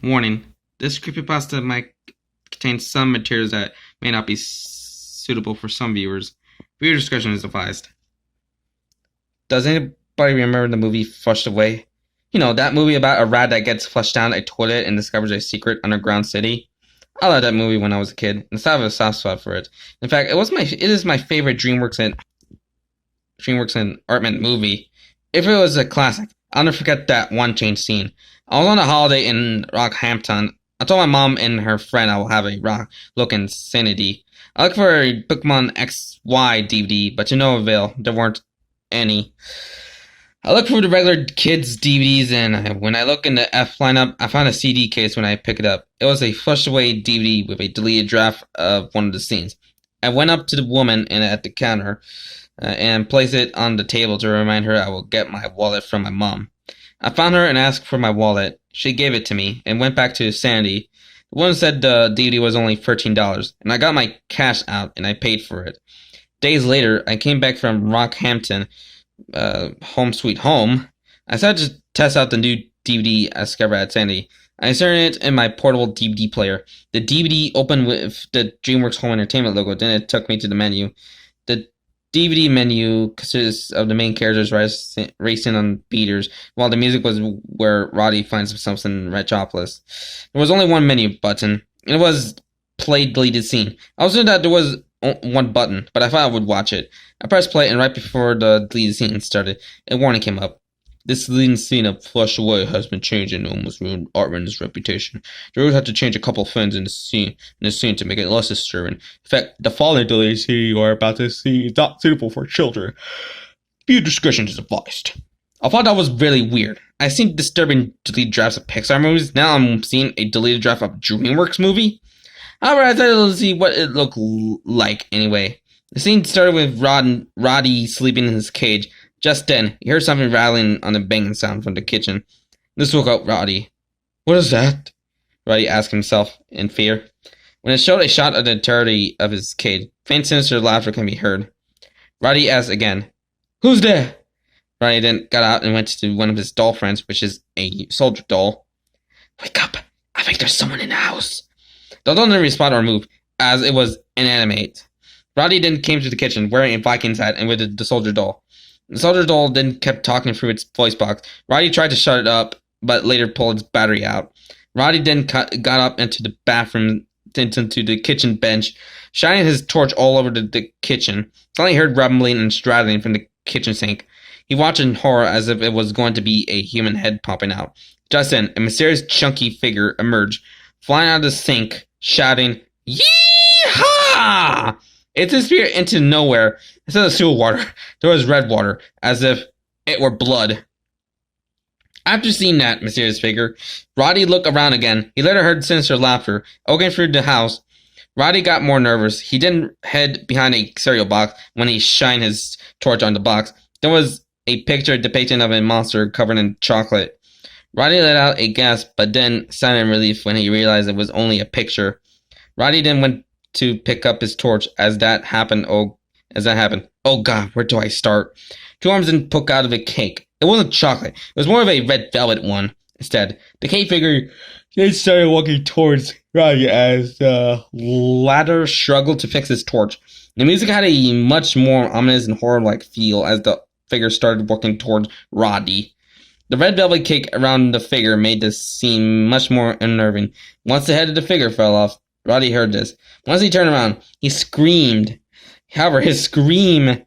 Warning: this creepypasta might contain some materials that may not be suitable for some viewers. Viewer discretion is advised. Does anybody remember the movie Flushed Away? You know, that movie about a rat that gets flushed down a toilet and discovers a secret underground city? I loved that movie when I was a kid, and I have a soft spot for it. In fact, it is my favorite DreamWorks and Artman movie. If it was a classic, I'll never forget that one change scene. I was on a holiday in Rockhampton. I told my mom and her friend I will have a rock looking sanity. I looked for a Pokemon XY DVD, but to no avail. There weren't any. I looked for the regular kids DVDs, and when I look in the F lineup, I found a CD case when I picked it up. It was a flushed away DVD with a deleted draft of one of the scenes. I went up to the woman at the counter and placed it on the table to remind her I will get my wallet from my mom. I found her and asked for my wallet. She gave it to me and went back to Sandy. The woman said the DVD was only $13, and I got my cash out and I paid for it. Days later, I came back from Rockhampton, Home Sweet Home. I decided to test out the new DVD I discovered at Sandy. I inserted it in my portable DVD player. The DVD opened with the DreamWorks Home Entertainment logo, then it took me to the menu. The DVD menu consists of the main characters racing on beaters, while the music was where Roddy finds himself in Retropolis. There was only one menu button, and it was play deleted scene. I was told that there was one button, but I thought I would watch it. I pressed play, and right before the deleted scene started, a warning came up. This deleted scene of Flush Away has been changed and almost ruined Artman's reputation. They would have to change a couple of things in the scene to make it less disturbing. In fact, the following deleted scene you are about to see is not suitable for children. Viewer discretion is advised. I thought that was really weird. I've seen disturbing deleted drafts of Pixar movies. Now I'm seeing a deleted draft of a DreamWorks movie. However, I decided to see what it looked like anyway. The scene started with Roddy sleeping in his cage. Just then, he heard something rattling on a banging sound from the kitchen. This woke up Roddy. "What is that?" Roddy asked himself in fear. When it showed a shot of the entirety of his cage, faint sinister laughter can be heard. Roddy asked again, "Who's there?" Roddy then got out and went to one of his doll friends, which is a soldier doll. "Wake up! I think there's someone in the house." The doll didn't respond or move, as it was inanimate. Roddy then came to the kitchen, wearing a Viking's hat and with the soldier doll. The soldier doll then kept talking through its voice box. Roddy tried to shut it up, but later pulled its battery out. Roddy then got up into the bathroom, into the kitchen bench, shining his torch all over the kitchen. Suddenly he heard rumbling and straddling from the kitchen sink. He watched in horror as if it was going to be a human head popping out. Just then, a mysterious chunky figure emerged, flying out of the sink, shouting, "Yee-haw!" It disappeared into nowhere. Instead of sewer water, there was red water, as if it were blood. After seeing that mysterious figure, Roddy looked around again. He later heard sinister laughter echoing through the house. Roddy got more nervous. He then hid behind a cereal box when he shined his torch on the box. There was a picture depicting of a monster covered in chocolate. Roddy let out a gasp, but then sighed in relief when he realized it was only a picture. Roddy then went to pick up his torch as that happened. Oh God, where do I start? Two arms then poke out of a cake. It wasn't chocolate. It was more of a red velvet one. Instead, the cake figure then started walking towards Roddy as the latter struggled to fix his torch. The music had a much more ominous and horror-like feel as the figure started walking towards Roddy. The red velvet cake around the figure made this seem much more unnerving. Once the head of the figure fell off, Roddy heard this. Once he turned around, he screamed. However, his scream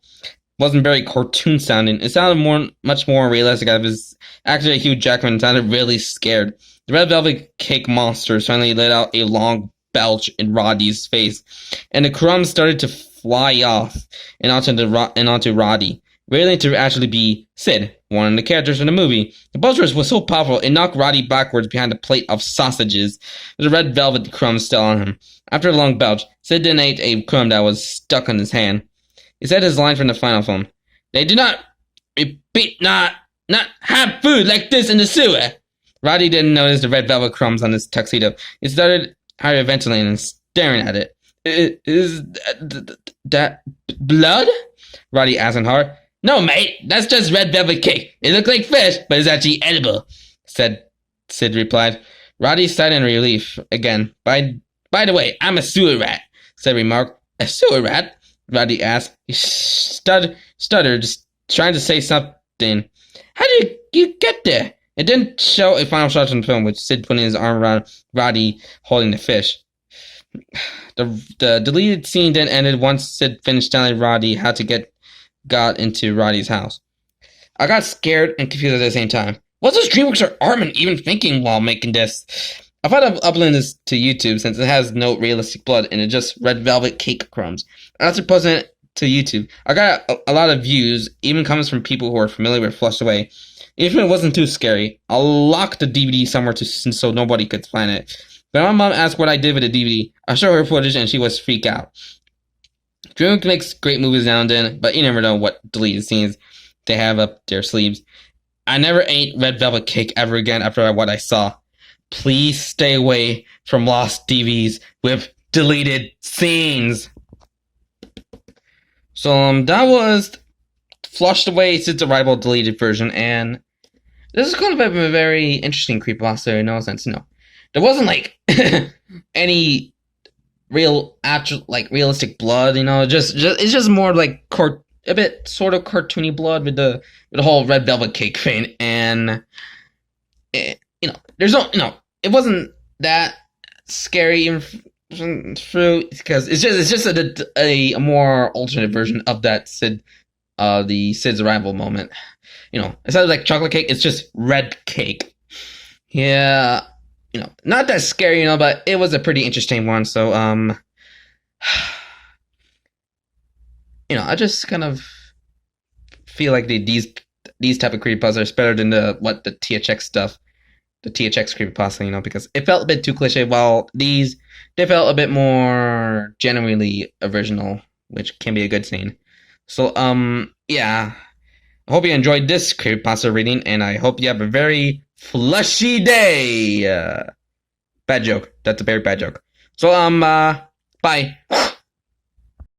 wasn't very cartoon-sounding. It sounded much more realistic. It was actually Hugh Jackman sounded really scared. The red velvet cake monster suddenly let out a long belch in Roddy's face, and the crumbs started to fly off and onto Roddy. Railing to actually be Sid, one of the characters in the movie. The buzzers was so powerful it knocked Roddy backwards behind a plate of sausages, with the red velvet crumbs still on him. After a long belch, Sid then ate a crumb that was stuck on his hand. He said his line from the final film. "They do not not have food like this in the sewer." Roddy didn't notice the red velvet crumbs on his tuxedo. He started hyperventilating and staring at it. "Is that blood?" Roddy asked in horror. "No, mate, that's just red velvet cake. It looks like fish, but it's actually edible," Sid replied. Roddy sighed in relief again. By the way, I'm a sewer rat, said Remark. A sewer rat? Roddy asked. He stuttered, just trying to say something. How did you get there? It didn't show a final shot in the film, with Sid putting his arm around Roddy holding the fish. The deleted scene then ended once Sid finished telling Roddy how to got into Roddy's house. I got scared and confused at the same time. What was DreamWorks or Armin even thinking while making this? I thought of uploading this to YouTube since it has no realistic blood and it's just red velvet cake crumbs. After posting it to YouTube, I got a lot of views, even comments from people who are familiar with Flushed Away. Even if it wasn't too scary, I'll lock the DVD somewhere so nobody could find it. But my mom asked what I did with the DVD. I showed her footage and she was freaked out. DreamWorks makes great movies now and then, but you never know what deleted scenes they have up their sleeves. I never ate red velvet cake ever again after what I saw. Please stay away from lost DVDs with deleted scenes. So that was Flushed Away Sid's Arrival deleted version, and this is kind of a very interesting creepypasta in no sense. No, there wasn't like any real actual realistic blood. Just it's just more like a bit sort of cartoony blood with the whole red velvet cake thing, and there's no it wasn't that scary through because it's just a more alternate version of that the Sid's arrival moment. Instead of like chocolate cake, it's just red cake. Yeah, not that scary, but it was a pretty interesting one. So I just kind of feel like these type of creepypastas are better than the THX stuff, the THX creepypasta, because it felt a bit too cliche. While they felt a bit more genuinely original, which can be a good thing. So yeah, I hope you enjoyed this creepypasta reading, and I hope you have a very flushy day. Bad joke. That's a very bad joke. So bye.